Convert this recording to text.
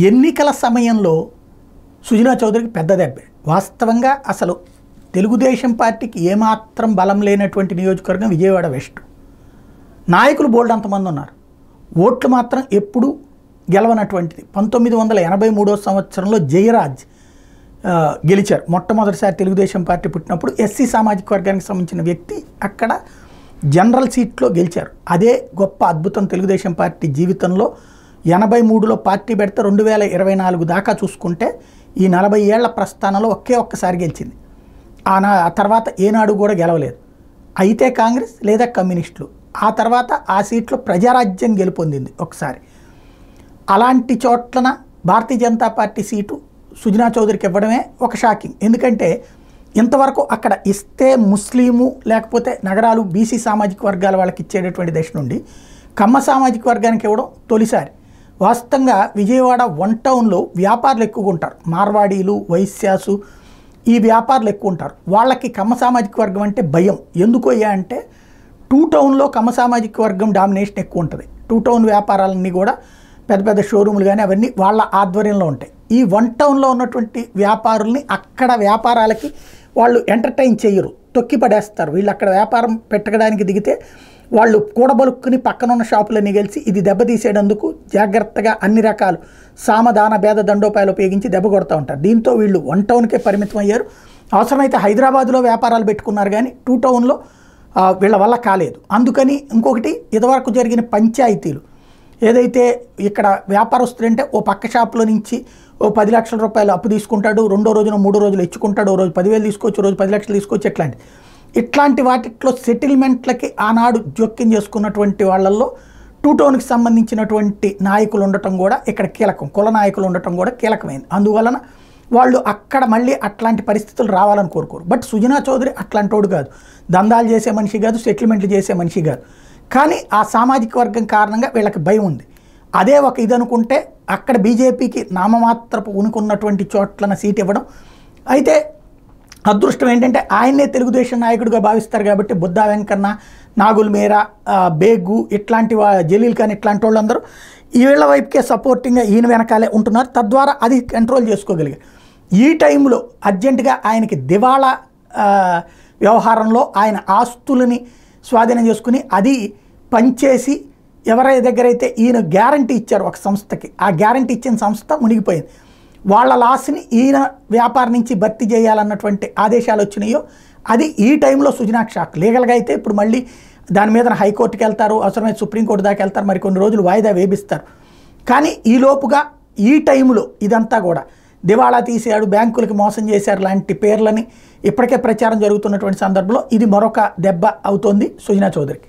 ఎన్నికల సమయంలో సుజనా చౌదరికి పెద్ద దెబ్బే. వాస్తవంగా అసలు తెలుగుదేశం పార్టీకి ఏమాత్రం బలం లేనటువంటి నియోజకవర్గం విజయవాడ వెస్ట్. నాయకులు బోల్డ్ అంతమంది ఉన్నారు, ఓట్లు మాత్రం ఎప్పుడూ గెలవనటువంటిది. 1983వ సంవత్సరంలో జయరాజ్ గెలిచారు మొట్టమొదటిసారి తెలుగుదేశం పార్టీ పుట్టినప్పుడు. ఎస్సీ సామాజిక వర్గానికి సంబంధించిన వ్యక్తి అక్కడ జనరల్ సీట్లో గెలిచారు. అదే గొప్ప అద్భుతం తెలుగుదేశం పార్టీ జీవితంలో. 83లో పార్టీ పెడితే 2024 దాకా చూసుకుంటే ఈ 40 ఏళ్ల ప్రస్థానంలో ఒక్కసారి గెలిచింది. ఆ తర్వాత ఏనాడు కూడా గెలవలేదు. అయితే కాంగ్రెస్ లేదా కమ్యూనిస్టులు. ఆ తర్వాత ఆ సీట్లో ప్రజారాజ్యం గెలుపొందింది ఒకసారి. అలాంటి చోట్లన భారతీయ జనతా పార్టీ సీటు సుజనా చౌదరికి ఇవ్వడమే ఒక షాకింగ్. ఎందుకంటే ఇంతవరకు అక్కడ ఇస్తే ముస్లిము లేకపోతే నగరాలు బీసీ సామాజిక వర్గాల వాళ్ళకి ఇచ్చేటటువంటి దశ నుండి కమ్మ సామాజిక వర్గానికి ఇవ్వడం తొలిసారి. వాస్తవంగా విజయవాడ 1 టౌన్లో వ్యాపారులు ఎక్కువగా ఉంటారు. మార్వాడీలు, వైశ్యాసు, ఈ వ్యాపారులు ఎక్కువ ఉంటారు. వాళ్ళకి కమ్మ సామాజిక వర్గం అంటే భయం. ఎందుకు అయ్యా అంటే 2 టౌన్లో కమ్మ సామాజిక వర్గం డామినేషన్ ఎక్కువ ఉంటుంది. 2 టౌన్ వ్యాపారాలన్నీ కూడా పెద్ద పెద్ద షోరూములు కానీ అవన్నీ వాళ్ళ ఆధ్వర్యంలో ఉంటాయి. ఈ 1 టౌన్లో ఉన్నటువంటి వ్యాపారుల్ని అక్కడ వ్యాపారాలకి వాళ్ళు ఎంటర్టైన్ చేయరు, తొక్కి పడేస్తారు. వీళ్ళు అక్కడ వ్యాపారం పెట్టడానికి దిగితే వాళ్ళు కూడబలుక్కుని పక్కన ఉన్న షాపులన్నీ కలిసి ఇది దెబ్బతీసేటందుకు జాగ్రత్తగా అన్ని రకాలు సామధాన భేద దండోపాయాలు ఉపయోగించి దెబ్బ కొడుతూ ఉంటారు. దీంతో వీళ్ళు 1 టౌన్కే పరిమితం అయ్యారు. అవసరమైతే హైదరాబాద్లో వ్యాపారాలు పెట్టుకున్నారు కానీ 2 టౌన్లో వీళ్ళ వల్ల కాలేదు. అందుకని ఇంకొకటి, ఇదివరకు జరిగిన పంచాయతీలు ఏదైతే ఇక్కడ వ్యాపారస్తులంటే ఓ పక్క షాపులో నుంచి ఓ 10 లక్షల రూపాయలు అప్పు తీసుకుంటాడు, 2వ రోజున 3వ రోజులు ఇచ్చుకుంటాడు, ఓ రోజు 10,000 తీసుకోవచ్చు, రోజు 10 లక్షలు తీసుకోవచ్చు. ఇట్లాంటి వాటిలో సెటిల్మెంట్లకి ఆనాడు జోక్యం చేసుకున్నటువంటి వాళ్ళల్లో 2 టౌన్కి సంబంధించినటువంటి నాయకులు ఉండటం కూడా ఇక్కడ కీలకం, కుల నాయకులు ఉండటం కూడా కీలకమైంది. అందువలన వాళ్ళు అక్కడ మళ్ళీ అట్లాంటి పరిస్థితులు రావాలని కోరుకోరు. బట్ సుజనా చౌదరి అట్లాంటి వాడు కాదు, దందాలు చేసే మనిషి కాదు, సెటిల్మెంట్లు చేసే మనిషి కాదు. కానీ ఆ సామాజిక వర్గం కారణంగా వీళ్ళకి భయం ఉంది. అదే ఒక ఇది అనుకుంటే అక్కడ బీజేపీకి నామమాత్రపు ఉనుకున్నటువంటి చోట్లన సీట్ ఇవ్వడం. అయితే అదృష్టం ఏంటంటే ఆయన్నే తెలుగుదేశం నాయకుడిగా భావిస్తారు కాబట్టి బుద్ధా వెంకన్న, నాగుల్ మీరా, బేగు ఇట్లాంటి జలీల్ ఖాన్ ఇట్లాంటి వాళ్ళందరూ వీళ్ళ వైపుకే సపోర్టింగ్గా ఈయన వెనకాలే ఉంటున్నారు. తద్వారా అది కంట్రోల్ చేసుకోగలిగారు. ఈ టైంలో అర్జెంటుగా ఆయనకి దివాళా వ్యవహారంలో ఆయన ఆస్తులని స్వాధీనం చేసుకుని అది పనిచేసి ఎవరి దగ్గరైతే ఈయన గ్యారంటీ ఇచ్చారు ఒక సంస్థకి, ఆ గ్యారంటీ ఇచ్చిన సంస్థ మునిగిపోయింది. వాళ్ళ లాస్ని ఈయన వ్యాపారం నుంచి భర్తీ చేయాలన్నటువంటి ఆదేశాలు వచ్చినాయో అది ఈ టైంలో సుజనాకు షాక్. లీగల్గా అయితే ఇప్పుడు మళ్ళీ దాని మీద హైకోర్టుకి వెళ్తారు, అవసరమైతే సుప్రీంకోర్టు దాకా వెళ్తారు, మరి కొన్ని రోజులు వాయిదా వేపిస్తారు. కానీ ఈలోపుగా ఈ టైంలో ఇదంతా కూడా దివాళా తీసాడు, బ్యాంకులకి మోసం చేశారు లాంటి పేర్లని ఇప్పటికే ప్రచారం జరుగుతున్నటువంటి సందర్భంలో ఇది మరొక దెబ్బ అవుతోంది సుజనా చౌదరికి.